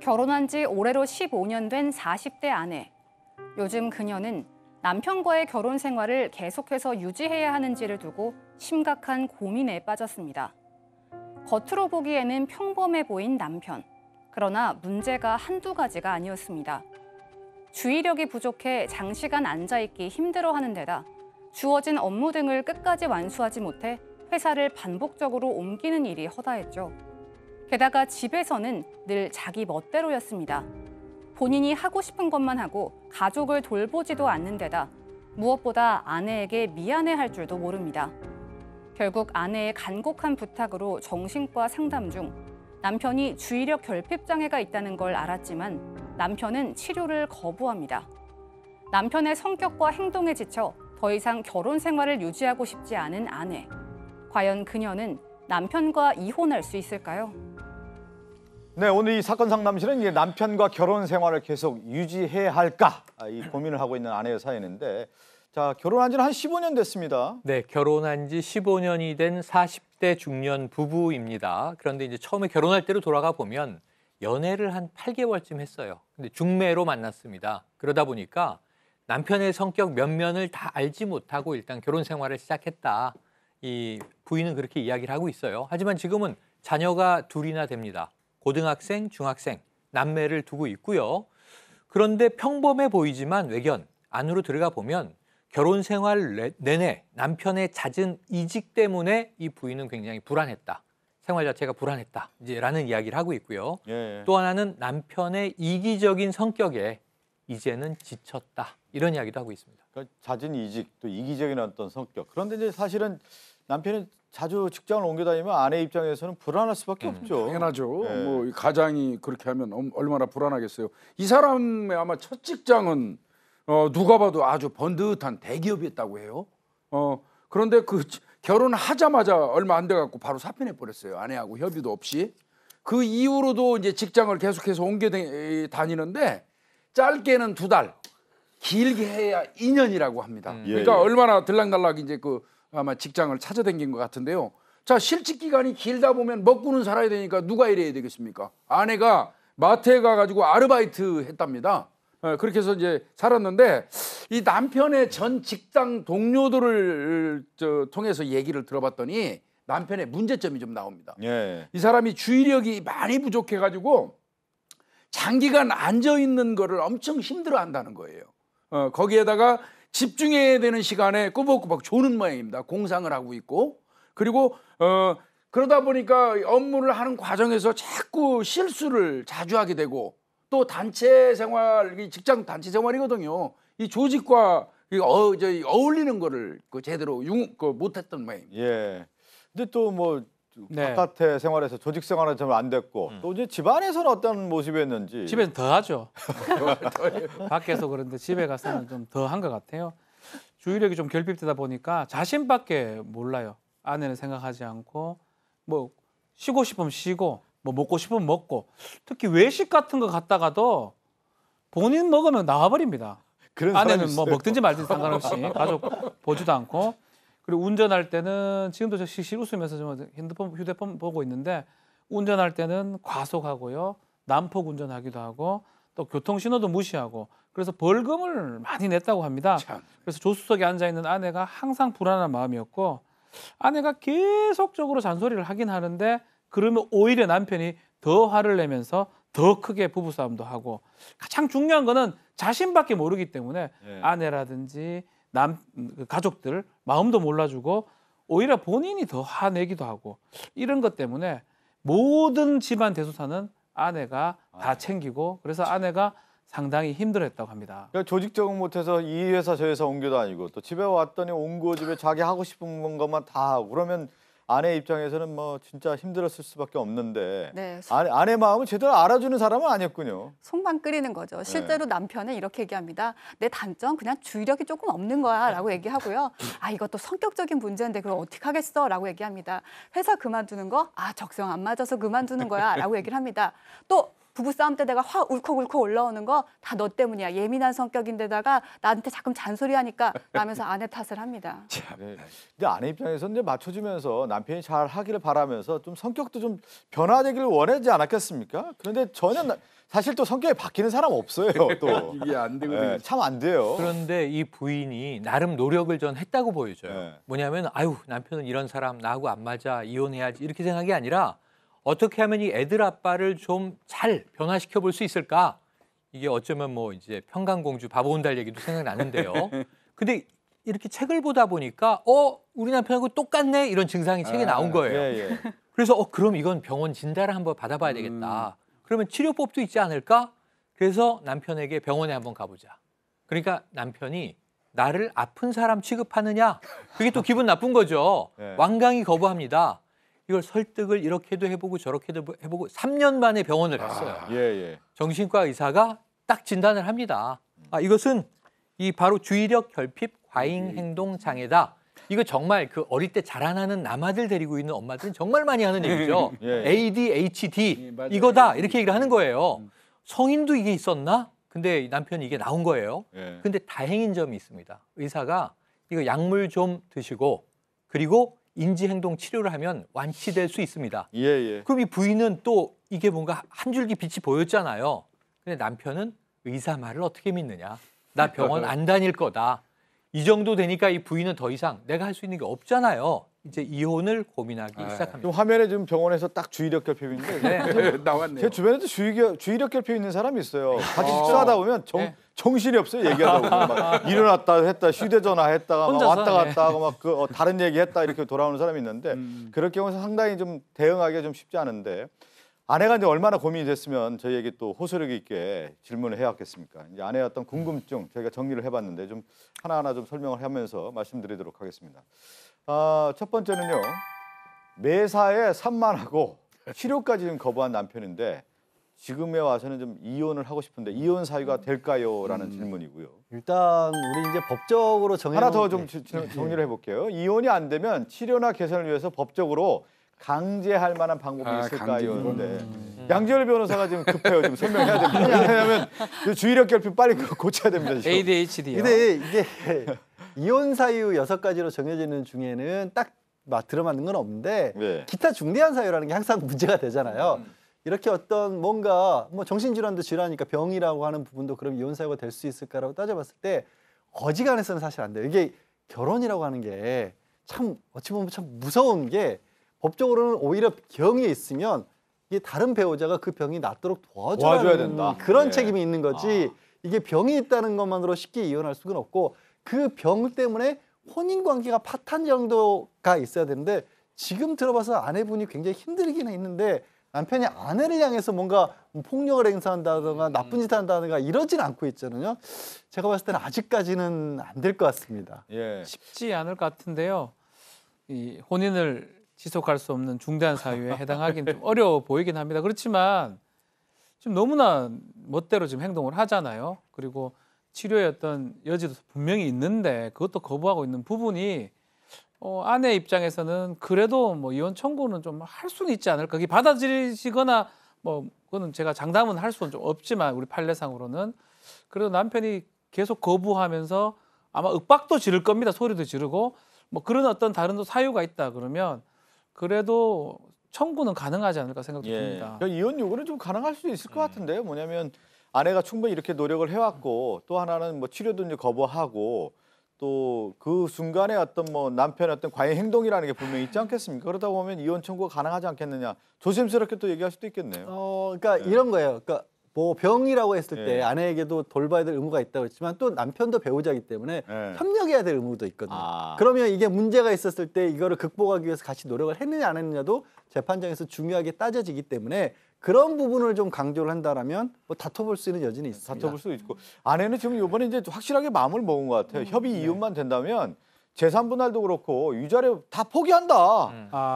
결혼한 지 올해로 15년 된 40대 아내. 요즘 그녀는 남편과의 결혼 생활을 계속해서 유지해야 하는지를 두고 심각한 고민에 빠졌습니다. 겉으로 보기에는 평범해 보인 남편. 그러나 문제가 한두 가지가 아니었습니다. 주의력이 부족해 장시간 앉아있기 힘들어하는 데다 주어진 업무 등을 끝까지 완수하지 못해 회사를 반복적으로 옮기는 일이 허다했죠. 게다가 집에서는 늘 자기 멋대로였습니다. 본인이 하고 싶은 것만 하고 가족을 돌보지도 않는 데다 무엇보다 아내에게 미안해할 줄도 모릅니다. 결국 아내의 간곡한 부탁으로 정신과 상담 중 남편이 주의력 결핍 장애가 있다는 걸 알았지만 남편은 치료를 거부합니다. 남편의 성격과 행동에 지쳐 더 이상 결혼 생활을 유지하고 싶지 않은 아내. 과연 그녀는 남편과 이혼할 수 있을까요? 네, 오늘 이 사건 상담실은 이제 남편과 결혼 생활을 계속 유지해야 할까 이 고민을 하고 있는 아내의 사연인데, 자, 결혼한 지는 한 15년 됐습니다. 네, 결혼한 지 15년이 된 40대 중년 부부입니다. 그런데 이제 처음에 결혼할 때로 돌아가 보면 연애를 한 8개월쯤 했어요. 근데 중매로 만났습니다. 그러다 보니까 남편의 성격 면면을 다 알지 못하고 일단 결혼 생활을 시작했다. 이 부인은 그렇게 이야기를 하고 있어요. 하지만 지금은 자녀가 둘이나 됩니다. 고등학생, 중학생, 남매를 두고 있고요. 그런데 평범해 보이지만 외견 안으로 들어가 보면 결혼 생활 내내 남편의 잦은 이직 때문에 이 부인은 굉장히 불안했다. 생활 자체가 불안했다. 라는 이야기를 하고 있고요. 예. 또 하나는 남편의 이기적인 성격에 이제는 지쳤다. 이런 이야기도 하고 있습니다. 그러니까 잦은 이직, 또 이기적인 어떤 성격. 그런데 이제 사실은 남편이 자주 직장을 옮겨 다니면 아내 입장에서는 불안할 수밖에 없죠. 당연하죠. 네. 뭐 가장이 그렇게 하면 얼마나 불안하겠어요. 이 사람의 아마 첫 직장은 누가 봐도 아주 번듯한 대기업이었다고 해요. 그런데 그 결혼하자마자 얼마 안 돼 갖고 바로 사표내 버렸어요. 아내하고 협의도 없이. 그 이후로도 이제 직장을 계속해서 옮겨 다니는데 짧게는 2달, 길게 해야 2년이라고 합니다. 그러니까 얼마나 들락날락 이제 아마 직장을 찾아다닌 것 같은데요. 자, 실직 기간이 길다 보면 먹고는 살아야 되니까 누가 일해야 되겠습니까? 아내가 마트에 가가지고 아르바이트 했답니다. 그렇게 해서 이제 살았는데 이 남편의 전 직장 동료들을 통해서 얘기를 들어봤더니 남편의 문제점이 좀 나옵니다. 예. 이 사람이 주의력이 많이 부족해가지고 장기간 앉아 있는 거를 엄청 힘들어한다는 거예요. 거기에다가 집중해야 되는 시간에 꾸벅꾸벅 조는 모양입니다. 공상을 하고 있고, 그리고 그러다 보니까 업무를 하는 과정에서 자꾸 실수를 자주 하게 되고, 또 단체 생활, 직장 단체 생활이거든요. 이 조직과 어울리는 거를 제대로 못했던 모양입니다. 예. 근데 또 뭐 네. 바깥의 생활에서 조직 생활은 좀 안 됐고 또 이제 집안에서는 어떤 모습이었는지. 집에서 더 하죠. 밖에서 그런데 집에 가서는 좀 더 한 것 같아요. 주의력이 좀 결핍되다 보니까 자신밖에 몰라요. 아내는 생각하지 않고 뭐 쉬고 싶으면 쉬고 뭐 먹고 싶으면 먹고, 특히 외식 같은 거 갔다가도 본인 먹으면 나와버립니다. 그런 아내는 뭐 있어요. 먹든지 말든지 상관없이 가족 보지도 않고. 그리고 운전할 때는 지금도 저 실실 웃으면서 좀 휴대폰 보고 있는데, 운전할 때는 과속하고요, 난폭 운전하기도 하고 또 교통 신호도 무시하고, 그래서 벌금을 많이 냈다고 합니다. 그래서 조수석에 앉아 있는 아내가 항상 불안한 마음이었고, 아내가 계속적으로 잔소리를 하긴 하는데 그러면 오히려 남편이 더 화를 내면서 더 크게 부부싸움도 하고, 가장 중요한 거는 자신밖에 모르기 때문에 아내라든지 가족들 마음도 몰라주고 오히려 본인이 더 화내기도 하고, 이런 것 때문에 모든 집안 대소사는 아내가 다 챙기고, 그래서 아내가 상당히 힘들어했다고 합니다. 그러니까 조직 적응 못해서 이 회사 저 회사 옮겨 다니고, 또 집에 왔더니 온 집에 자기 하고 싶은 것만 다 하고, 그러면 아내 입장에서는 뭐 진짜 힘들었을 수밖에 없는데, 네. 아내 마음을 제대로 알아주는 사람은 아니었군요. 속만 끓이는 거죠. 실제로 남편은 이렇게 얘기합니다. 내 단점 그냥 주의력이 조금 없는 거야 라고 얘기하고요. 아, 이것도 성격적인 문제인데 그걸 어떻게 하겠어 라고 얘기합니다. 회사 그만두는 거? 아, 적성 안 맞아서 그만두는 거야 라고 얘기를 합니다. 또 부부싸움 때다가 확 울컥울컥 올라오는 거 다 너 때문이야. 예민한 성격인데다가 나한테 자꾸 잔소리하니까 라면서 아내 탓을 합니다. 네. 근데 아내 입장에서 이제 맞춰주면서 남편이 잘 하기를 바라면서 좀 성격도 좀 변화되기를 원하지 않았겠습니까? 그런데 전혀 사실 또 성격이 바뀌는 사람 없어요. 또 이게 안 되거든요. 참 안 돼요. 그런데 이 부인이 나름 노력을 전 했다고 보여져요. 네. 뭐냐면 아유 남편은 이런 사람 나하고 안 맞아 이혼해야지 이렇게 생각이 아니라 어떻게 하면 이 애들 아빠를 좀 잘 변화시켜 볼 수 있을까? 이게 어쩌면 뭐 이제 평강공주 바보 온달 얘기도 생각나는데요. 근데 이렇게 책을 보다 보니까 우리 남편하고 똑같네 이런 증상이 책에 나온 거예요. 예. 그래서 그럼 이건 병원 진단을 한번 받아봐야 되겠다. 그러면 치료법도 있지 않을까? 그래서 남편에게 병원에 한번 가보자. 그러니까 남편이 나를 아픈 사람 취급하느냐? 그게 또 기분 나쁜 거죠. 네. 완강히 거부합니다. 이걸 설득을 이렇게도 해보고 저렇게도 해보고 3년 만에 병원을 갔어요. 예. 정신과 의사가 딱 진단을 합니다. 이것은 이 바로 주의력 결핍 과잉 행동 장애다. 이거 정말 그 어릴 때 자라나는 남아들 데리고 있는 엄마들은 정말 많이 하는 얘기죠. 예. ADHD 맞아요. 이거다 이렇게 얘기를 하는 거예요. 성인도 이게 있었나? 근데 남편이 이게 나온 거예요. 예. 근데 다행인 점이 있습니다. 의사가 이거 약물 좀 드시고 그리고 인지행동 치료를 하면 완치될 수 있습니다. 예. 그럼 이 부인은 또 이게 뭔가 한 줄기 빛이 보였잖아요. 근데 남편은 의사 말을 어떻게 믿느냐? 나 병원 안 다닐 거다. 이 정도 되니까 이 부인은 더 이상 내가 할 수 있는 게 없잖아요. 이제 이혼을 고민하기 시작합니다. 지금 화면에 지금 병원에서 딱 주의력 결핍인데 네. 나왔네요. 제 주변에도 주의력 결핍 있는 사람이 있어요. 같이 식사하다 보면 정신이 없어요. 얘기하다 보면 막 일어났다 했다 휴대전화 했다가 막 혼자서, 왔다 갔다 하고 막 다른 얘기 했다 이렇게 돌아오는 사람이 있는데 그럴 경우는 상당히 좀 대응하기가 좀 쉽지 않은데 아내가 이제 얼마나 고민이 됐으면 저희에게 또 호소력 있게 질문을 해왔겠습니까? 이제 아내의 어떤 궁금증 저희가 정리를 해봤는데 좀 하나하나 좀 설명을 하면서 말씀드리도록 하겠습니다. 첫 번째는요. 매사에 산만하고 치료까지 좀 거부한 남편인데 지금에 와서는 좀 이혼을 하고 싶은데 이혼 사유가 될까요? 라는 질문이고요. 일단 우리 이제 법적으로 정해 하나 더 좀 정리를 해볼게요. 이혼이 안 되면 치료나 개선을 위해서 법적으로 강제할 만한 방법이 있을까요? 근데 양지열 변호사가 지금 급해요. 지금 설명해야 됩니다. 왜냐하면 주의력 결핍 빨리 고쳐야 됩니다. 지금. ADHD요. 근데 이게 이혼 사유 6가지로 정해지는 중에는 딱 들어맞는 건 없는데 네. 기타 중대한 사유라는 게 항상 문제가 되잖아요. 이렇게 어떤 뭔가 뭐 정신질환도 질환이니까 병이라고 하는 부분도 그럼 이혼 사유가 될 수 있을까라고 따져봤을 때 어지간해서는 사실 안 돼요. 이게 결혼이라고 하는 게 참 어찌 보면 참 무서운 게 법적으로는 오히려 병이 있으면 이게 다른 배우자가 그 병이 낫도록 도와줘야 된다. 그런 네. 책임이 있는 거지. 이게 병이 있다는 것만으로 쉽게 이혼할 수는 없고 그 병 때문에 혼인 관계가 파탄 정도가 있어야 되는데 지금 들어봐서 아내분이 굉장히 힘들긴 했는데 남편이 아내를 향해서 뭔가 폭력을 행사한다든가 나쁜 짓 한다든가 이러진 않고 있잖아요. 제가 봤을 때는 아직까지는 안 될 것 같습니다. 예. 쉽지 않을 것 같은데요. 이 혼인을 지속할 수 없는 중대한 사유에 해당하기는 좀 어려워 보이긴 합니다. 그렇지만 지금 너무나 멋대로 지금 행동을 하잖아요. 그리고 치료의 어떤 여지도 분명히 있는데 그것도 거부하고 있는 부분이 아내 입장에서는 그래도 뭐 이혼 청구는 좀 할 수는 있지 않을까. 그게 받아들이시거나 뭐 그거는 제가 장담은 할 수는 좀 없지만 우리 판례상으로는 그래도 남편이 계속 거부하면서 아마 윽박도 지를 겁니다. 소리도 지르고 뭐 그런 어떤 다른 또 사유가 있다 그러면 그래도 청구는 가능하지 않을까 생각도 듭니다. 그러니까 이혼 요구는 좀 가능할 수 있을 것 같은데요. 뭐냐면 아내가 충분히 이렇게 노력을 해왔고 또 하나는 뭐 치료도 이제 거부하고 또 그 순간에 어떤 뭐 남편의 어떤 과잉 행동이라는 게 분명히 있지 않겠습니까? 그러다 보면 이혼 청구가 가능하지 않겠느냐. 조심스럽게 또 얘기할 수도 있겠네요. 그러니까 이런 거예요. 그러니까 뭐 병이라고 했을 때 예. 아내에게도 돌봐야 될 의무가 있다고 했지만 또 남편도 배우자이기 때문에 예. 협력해야 될 의무도 있거든요. 그러면 이게 문제가 있었을 때 이거를 극복하기 위해서 같이 노력을 했느냐 안 했느냐도 재판장에서 중요하게 따져지기 때문에 그런 부분을 좀 강조를 한다라면 뭐 다퉈볼 수 있는 여지는 있습니다. 다퉈볼 수 있고 아내는 지금 이번에 이제 확실하게 마음을 먹은 것 같아요. 협의 이혼만 된다면 재산 분할도 그렇고 유자료 다 포기한다.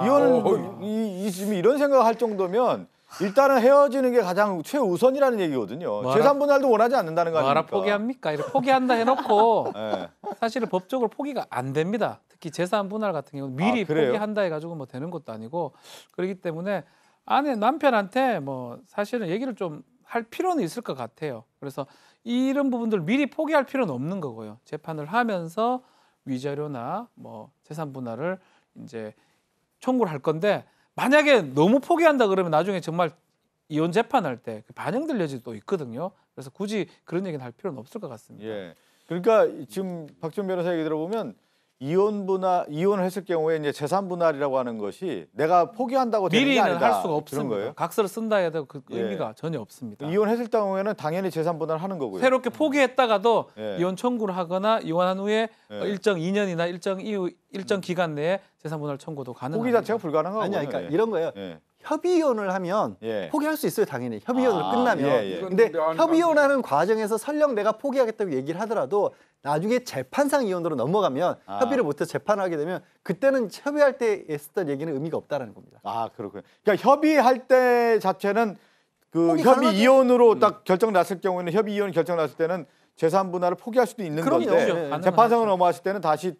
이혼을 지금 이런 생각을 할 정도면 일단은 헤어지는 게 가장 최우선이라는 얘기거든요. 재산 분할도 원하지 않는다는 거 아닙니까? 뭐라 포기합니까? 이렇게 포기한다 해놓고 네. 사실은 법적으로 포기가 안 됩니다. 특히 재산 분할 같은 경우는 미리 그래요? 포기한다 해가지고 뭐 되는 것도 아니고 그렇기 때문에 아내 남편한테 뭐 사실은 얘기를 좀 할 필요는 있을 것 같아요. 그래서 이런 부분들 미리 포기할 필요는 없는 거고요. 재판을 하면서 위자료나 뭐 재산 분할을 이제 청구를 할 건데 만약에 너무 포기한다 그러면 나중에 정말 이혼 재판할 때 반영될 여지도 있거든요. 그래서 굳이 그런 얘기는 할 필요는 없을 것 같습니다. 예. 그러니까 지금 박지원 변호사 얘기 들어보면 이혼을 했을 경우에 이제 재산 분할이라고 하는 것이 내가 포기한다고 되는 게 미리는 아니다. 할 수가 없습니다. 거예요? 각서를 쓴다 해도 그 예. 의미가 전혀 없습니다. 이혼했을 경우에는 당연히 재산 분할을 하는 거고요. 새롭게 포기했다가도 예. 이혼 청구를 하거나 이혼한 후에 예. 일정 2년이나 일정 기간 내에 재산 분할 청구도 가능합니다. 포기 자체가 불가능하고. 아니야, 그러니까 이런 거예요. 예. 협의 이혼을 하면 예. 포기할 수 있어요, 당연히. 협의 이혼으로 아, 끝나면. 예, 예. 근데 근데 협의 이혼하는 과정에서 설령 내가 포기하겠다고 얘기를 하더라도 나중에 재판상 이혼으로 넘어가면 아. 협의를 못해서 재판을 하게 되면 그때는 협의할 때 했었던 얘기는 의미가 없다라는 겁니다. 아, 그렇군요. 그러니까 협의할 때 자체는 그 포기 협의 가능하죠. 이혼으로 딱 결정 났을 경우에는 협의 이혼 결정 났을 때는 재산 분할을 포기할 수도 있는 그럼요. 건데 네. 재판상으로 넘어갔을 때는 다시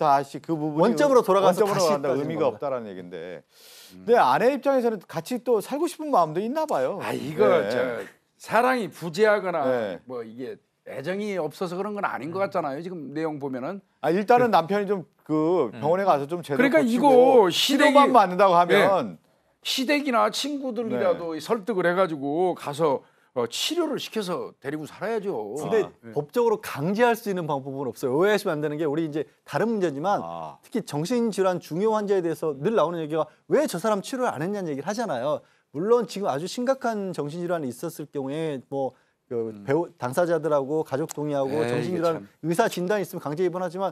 그 부분이 원점으로 돌아가서 원점으로 다시 간다 따지는 의미가 겁니다. 없다라는 얘기인데. 근데 아내 입장에서는 같이 또 살고 싶은 마음도 있나 봐요. 아 이거 네. 저 사랑이 부재하거나 네. 뭐 이게 애정이 없어서 그런 건 아닌 것 같잖아요. 지금 내용 보면은. 아, 일단은 남편이 좀 그 병원에 가서 좀 제대로 그러니까 고치고 이거 치료만 받는다고 하면 시댁이나 친구들이라도 설득을 해가지고 가서 치료를 시켜서 데리고 살아야죠. 근데 네. 법적으로 강제할 수 있는 방법은 없어요. 오해하시면 안 되는 게 우리 이제 다른 문제지만 아. 특히 정신질환 중요 환자에 대해서 늘 나오는 얘기가 왜 저 사람 치료를 안 했냐는 얘기를 하잖아요. 물론 지금 아주 심각한 정신질환이 있었을 경우에 뭐 그 배우 당사자들하고 가족 동의하고 에이, 이게 정신질환 참. 의사 진단이 있으면 강제 입원하지만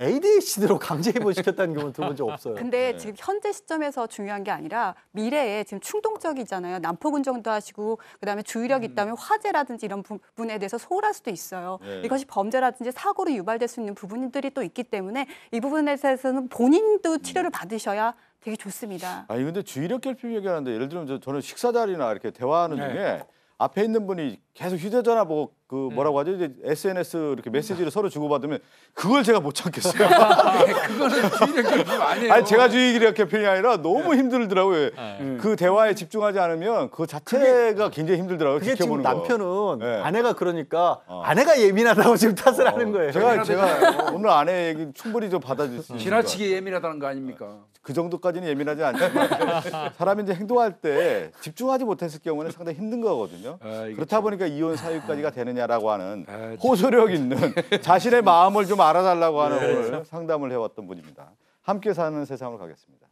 ADHD로 강제 입원시켰다는 경우는 들어본 적 없어요. 근데 네. 지금 현재 시점에서 중요한 게 아니라 미래에 지금 충동적이잖아요. 난폭운전도 하시고 그다음에 주의력 있다면 화재라든지 이런 부분에 대해서 소홀할 수도 있어요. 네. 이것이 범죄라든지 사고로 유발될 수 있는 부분들이 또 있기 때문에 이 부분에 대해서는 본인도 치료를 받으셔야 되게 좋습니다. 아니 근데 주의력 결핍 얘기하는데 예를 들면 저는 식사 자리나 이렇게 대화하는 네. 중에 앞에 있는 분이 계속 휴대전화 보고 그 뭐라고 하죠? 이제 SNS 이렇게 메시지를 서로 주고받으면 그걸 제가 못 참겠어요. 그거는 주의력 결핍 아니에요. 아니 제가 주의력 결핍이 아니라 너무 힘들더라고요. 네. 그 대화에 집중하지 않으면 그 자체가 굉장히 힘들더라고요. 그게 지금 지켜보는 거. 남편은 네. 아내가 그러니까 아내가 예민하다고 지금 탓을 하는 거예요. 제가 오늘 아내 얘기 충분히 좀 받아줄 수 있어요. 지나치게 예민하다는 거 아닙니까? 그 정도까지는 예민하지 않지만 사람이 이제 행동할 때 집중하지 못했을 경우는 상당히 힘든 거거든요. 아, 이게 그렇다 보니까 이혼 사유까지가 되느냐라고 하는 아, 참. 호소력 있는 자신의 마음을 좀 알아달라고 하는 오늘 상담을 해왔던 분입니다. 함께 사는 세상으로 가겠습니다.